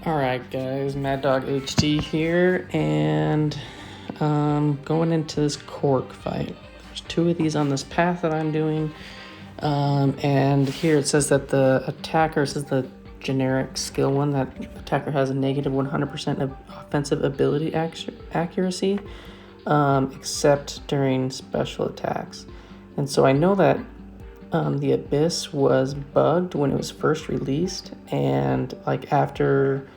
Alright guys, Mad Dog HD here, and going into this Korg fight. There's two of these on this path that I'm doing, and here it says that the attacker, this is the generic skill one, that attacker has a negative 100% of offensive ability accuracy, except during special attacks. And so I know that the Abyss was bugged when it was first released, and like after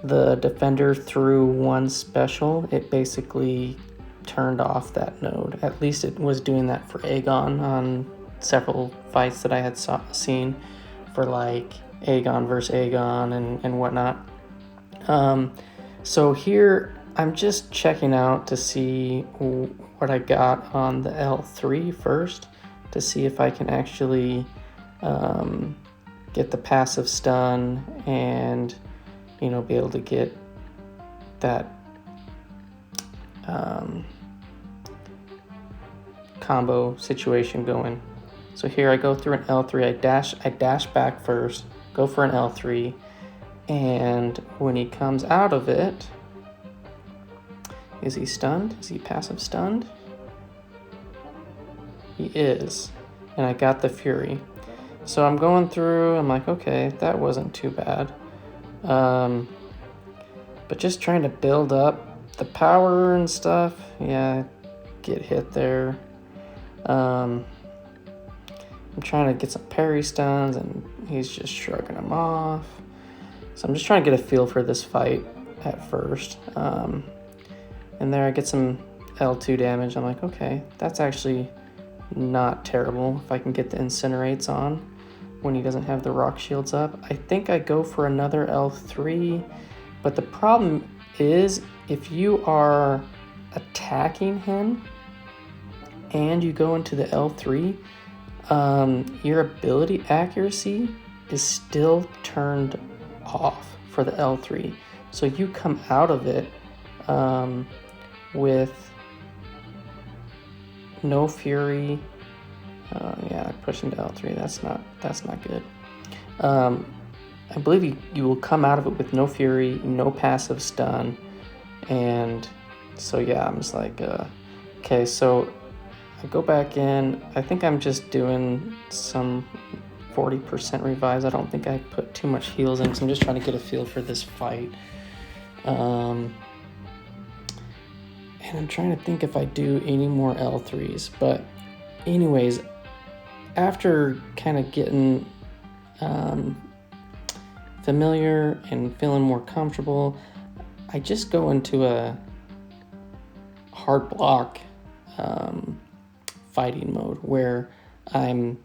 the defender threw one special, it basically turned off that node. At least it was doing that for Aegon on several fights that I had seen for like Aegon versus Aegon and whatnot. So here I'm just checking out to see what I got on the L3 first, to see if I can actually get the passive stun and, you know, be able to get that combo situation going. So here I go through an L3, I dash back first, go for an L3, and when he comes out of it, is he stunned? Is he passive stunned? He is, and I got the Fury. So I'm going through, I'm like, okay, that wasn't too bad. But just trying to build up the power and stuff, yeah, get hit there. I'm trying to get some parry stuns, and he's just shrugging them off. So I'm just trying to get a feel for this fight at first. And there I get some L2 damage. I'm like, okay, that's actually not terrible if I can get the incinerates on when he doesn't have the rock shields up. I think I go for another L3, but the problem is if you are attacking him and you go into the L3, your ability accuracy is still turned off for the L3. So you come out of it with no Fury. Yeah, I pushed into L3. That's not good. I believe you will come out of it with no Fury, no passive stun, and so yeah, I'm just like, okay. So I go back in. I think I'm just doing some 40% revives. I don't think I put too much heals in, because I'm just trying to get a feel for this fight. And I'm trying to think if I do any more L3s. But anyways, after kind of getting familiar and feeling more comfortable, I just go into a hard block fighting mode, where I'm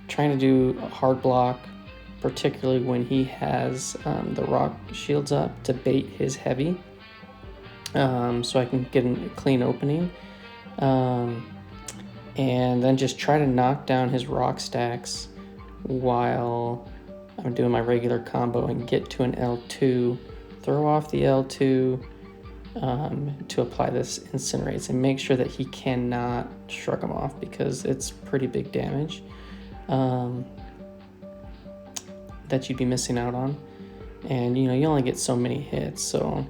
trying to do a hard block, particularly when he has the rock shields up, to bait his heavy, so I can get a clean opening, and then just try to knock down his rock stacks while I'm doing my regular combo and get to an L2, throw off the L2 to apply this incinerates, and make sure that he cannot shrug him off, because it's pretty big damage that you'd be missing out on. And you know, you only get so many hits, so,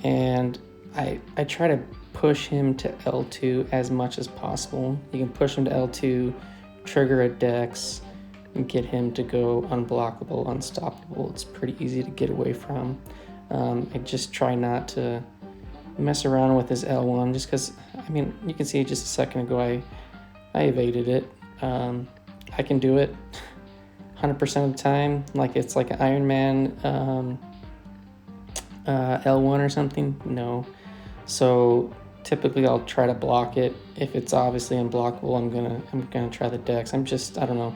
and I try to push him to L2 as much as possible. You can push him to L2, trigger a dex, and get him to go unblockable, unstoppable. It's pretty easy to get away from. I just try not to mess around with his L1, just because, I mean, you can see just a second ago I evaded it. I can do it 100% of the time, like it's like an Iron Man L1 or something. No. So typically I'll try to block it. If it's obviously unblockable, I'm gonna try the dex. I don't know.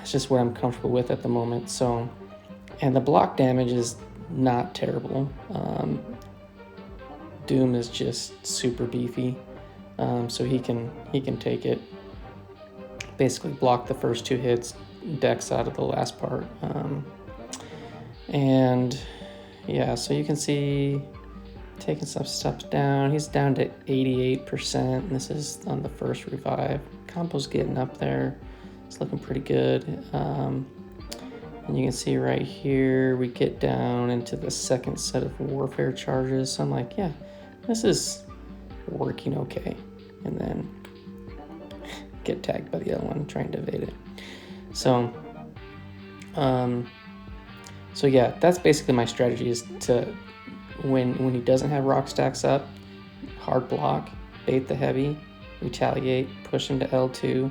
It's just what I'm comfortable with at the moment. So, and the block damage is not terrible. Doom is just super beefy, so he can take it. Basically block the first two hits, dex out of the last part, and yeah. So you can see taking some steps down. He's down to 88%. And this is on the first revive. Combo's getting up there. It's looking pretty good. And And you can see right here, we get down into the second set of warfare charges. So I'm like, yeah, this is working okay. And then get tagged by the other one trying to evade it. So, so yeah, that's basically my strategy, is to, when he doesn't have rock stacks up, hard block, bait the heavy, retaliate, push him to L2,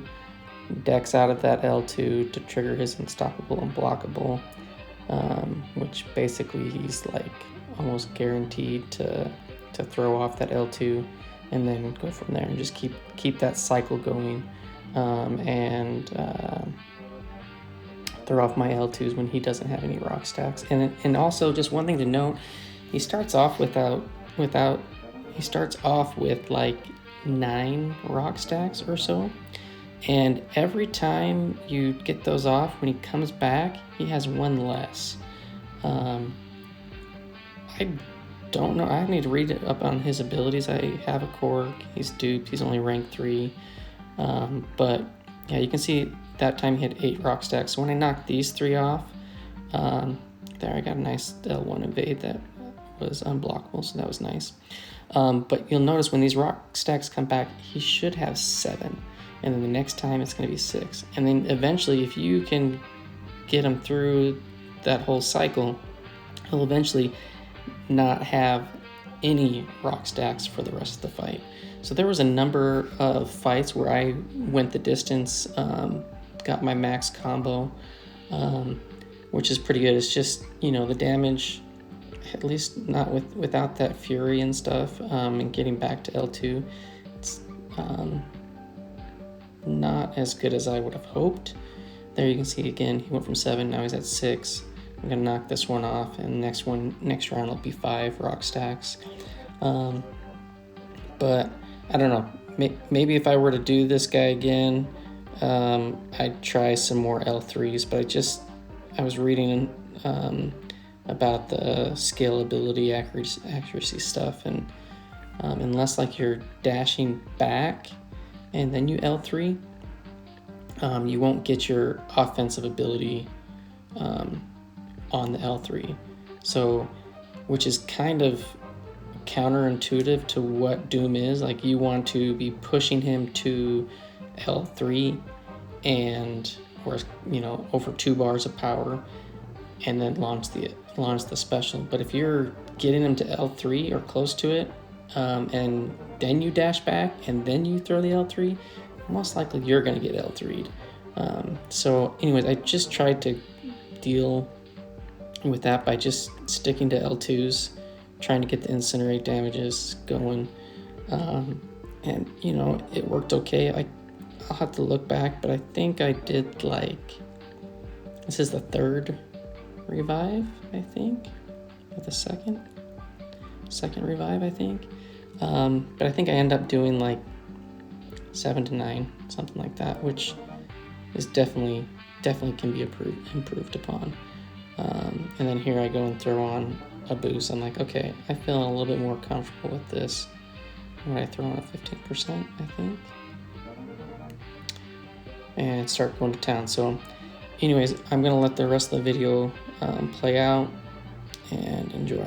dex out of that L2 to trigger his unstoppable unblockable, which basically he's like almost guaranteed to throw off that L2, and then go from there and just keep that cycle going, and throw off my L2s when he doesn't have any rock stacks. And also, just one thing to note, he starts off with like 9 rock stacks or so, and every time you get those off, when he comes back, he has 1 less. I don't know, I need to read up on his abilities. I have a Korg, he's duped, he's only rank 3, but yeah, you can see that time he had 8 rock stacks. So when I knocked these 3 off, there I got a nice L1 evade that was unblockable, so that was nice. But you'll notice when these rock stacks come back, he should have 7, and then the next time it's going to be 6, and then eventually, if you can get him through that whole cycle, he'll eventually not have any rock stacks for the rest of the fight. So there was a number of fights where I went the distance, got my max combo, which is pretty good. It's just, the damage, at least not without that fury and stuff, and getting back to L2, it's not as good as I would have hoped. There you can see again, he went from 7, now he's at 6. I'm gonna knock this one off, and next round will be 5 rock stacks. But I don't know, maybe if I were to do this guy again, I'd try some more L3s, but I was reading about the scalability, accuracy stuff, and unless like you're dashing back and then you L3, you won't get your offensive ability on the L3, so, which is kind of counterintuitive to what Doom is. Like, you want to be pushing him to L3 and, or over 2 bars of power, and then launch the special. But if you're getting him to L3 or close to it, and then you dash back and then you throw the L3, most likely you're going to get L3'd. So anyways, I just tried to deal with that by just sticking to L2s, trying to get the incinerate damages going, and it worked okay. I'll have to look back, but I think I did this is the 3rd revive, I think, or the second revive, I think, but I think I end up doing 7 to 9, something like that, which is definitely can be improved upon. And then here I go and throw on a boost. I'm like, okay, I feel a little bit more comfortable with this when I throw on a 15%, I think, and start going to town. So anyways, I'm gonna let the rest of the video play out, and enjoy.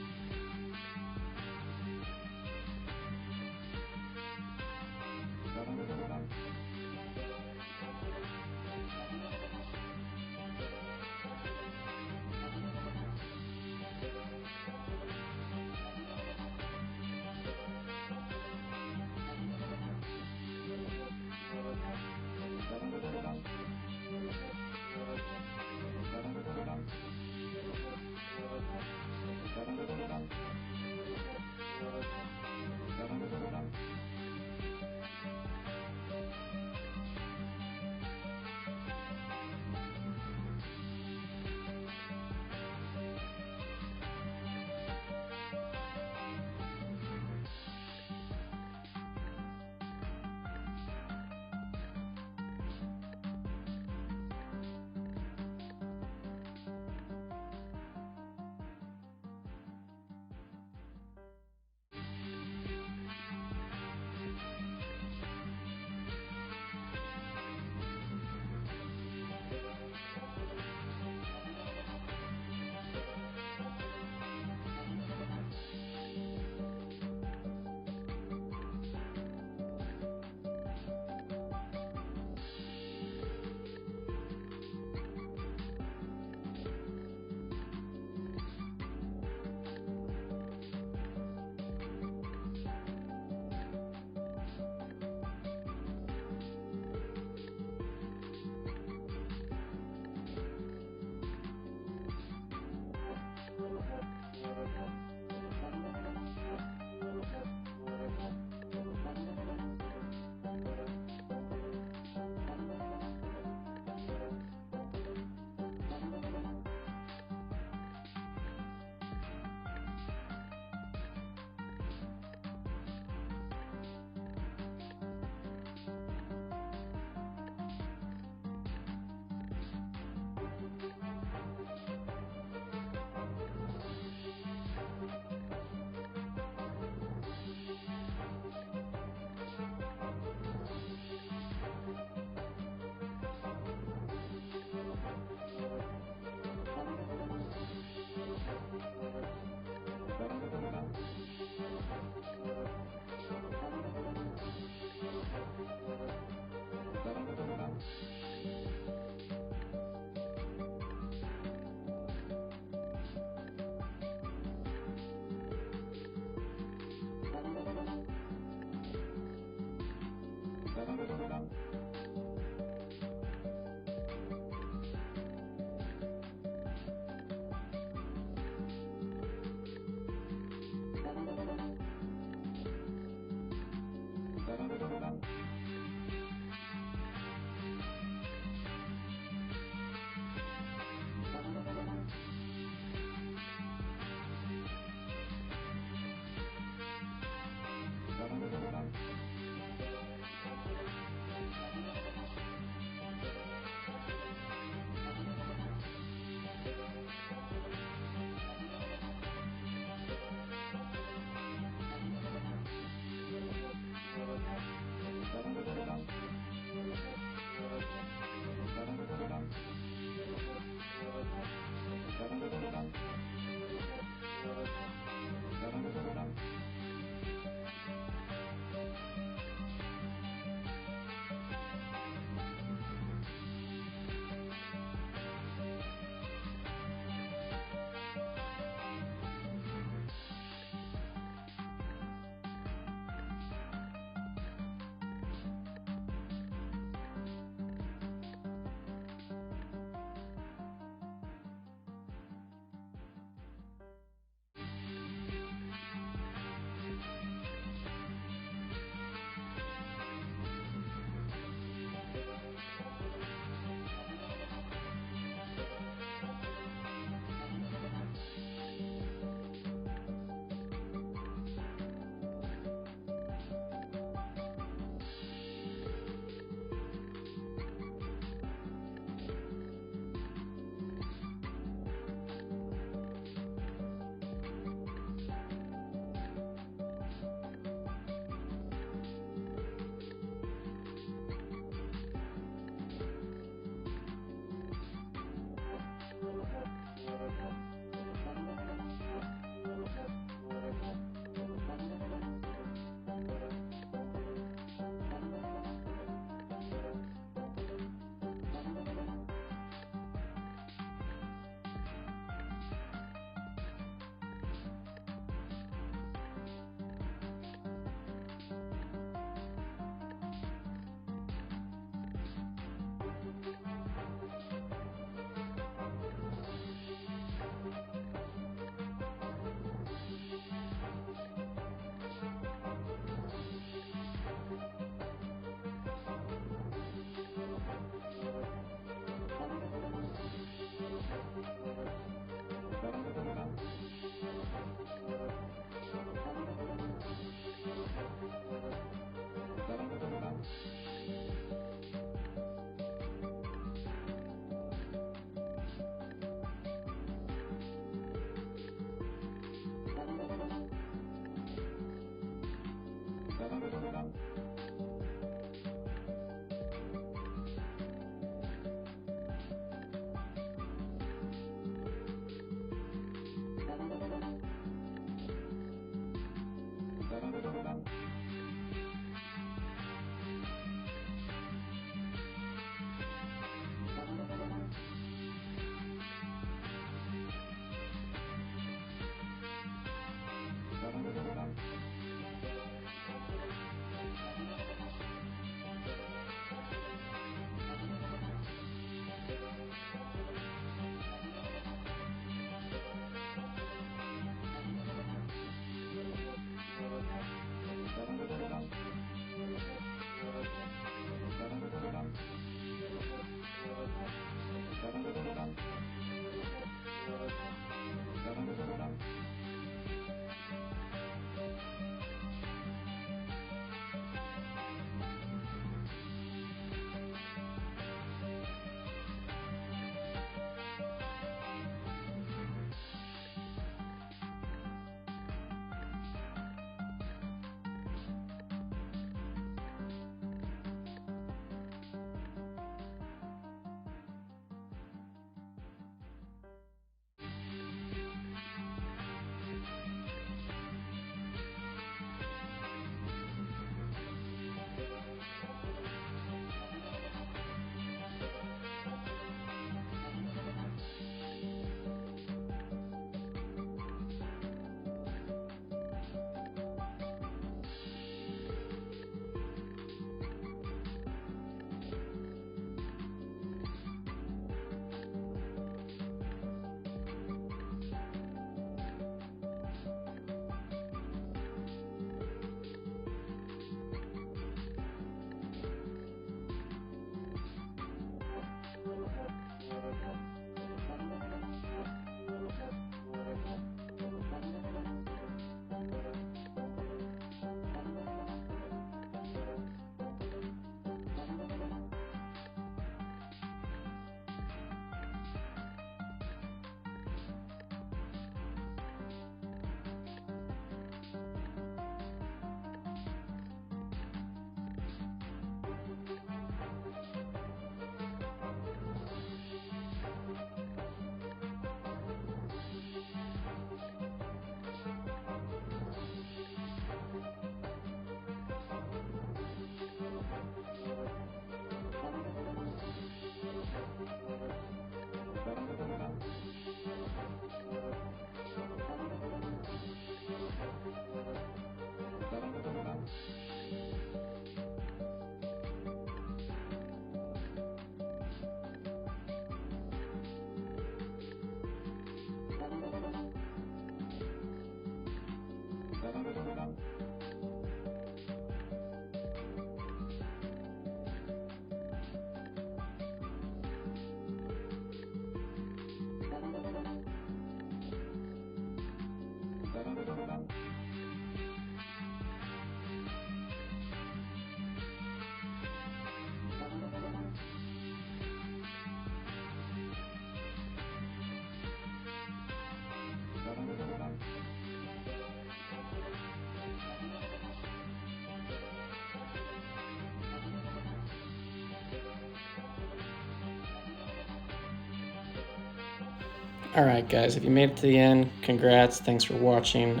Alright guys, if you made it to the end, congrats, thanks for watching.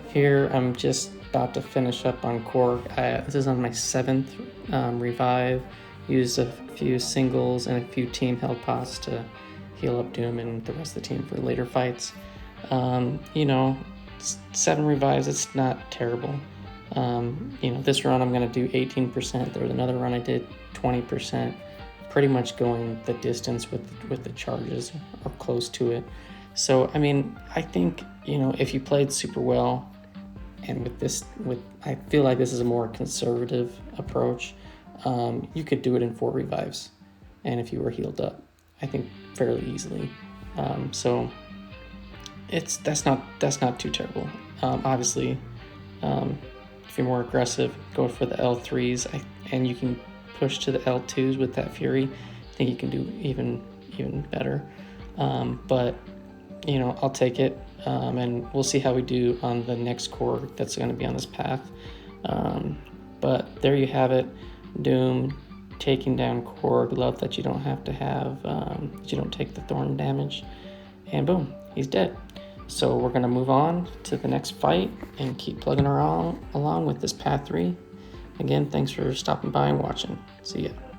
Here I'm just about to finish up on Korg. This is on my 7th revive. Used a few singles and a few team held pots to heal up Doom and the rest of the team for later fights. You know, 7 revives, it's not terrible. You know, this run I'm going to do 18%. There was another run I did 20%. Pretty much going the distance with the charges or close to it. So I mean, I think, you know, if you played super well, and I feel like this is a more conservative approach, you could do it in 4 revives, and if you were healed up, I think fairly easily. So that's not too terrible. Obviously, if you're more aggressive, go for the L3s, and you can push to the L2s with that Fury. I think you can do even better. But you know, I'll take it, and we'll see how we do on the next Korg that's going to be on this path. But there you have it, Doom taking down Korg. Love that you don't have to have you don't take the thorn damage, and boom, he's dead. So we're gonna move on to the next fight and keep plugging along with this path 3. Again, thanks for stopping by and watching. See ya.